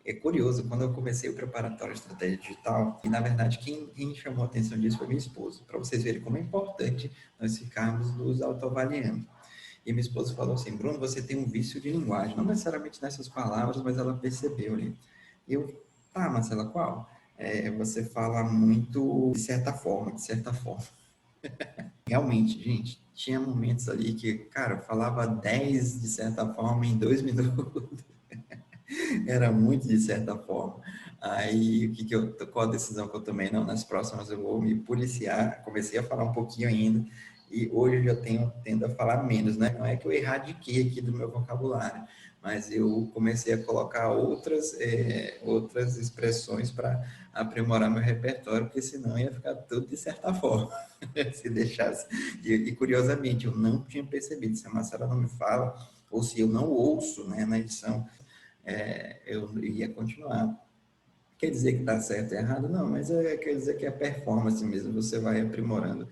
É curioso, quando eu comecei o preparatório de estratégia digital, e na verdade quem chamou a atenção disso foi minha esposa, para vocês verem como é importante nós ficarmos nos autoavaliando. E minha esposa falou assim: Bruno, você tem um vício de linguagem, não necessariamente nessas palavras, mas ela percebeu ali. E eu, tá, Marcela, qual? Você fala muito de certa forma, de certa forma. Realmente, gente, tinha momentos ali que, cara, eu falava 10 de certa forma em 2 minutos. Era muito de certa forma. Aí, qual a decisão que eu tomei? Não, nas próximas eu vou me policiar. Comecei a falar um pouquinho ainda, e hoje eu já tendo a falar menos, né? Não é que eu erradiquei aqui do meu vocabulário, mas eu comecei a colocar outras expressões para aprimorar meu repertório, porque senão ia ficar tudo de certa forma, se deixasse. E curiosamente, eu não tinha percebido, se a Marcela não me fala, ou se eu não ouço, né, na edição, eu ia continuar. Quer dizer que está certo e errado? Não, mas quer dizer que é performance mesmo, você vai aprimorando.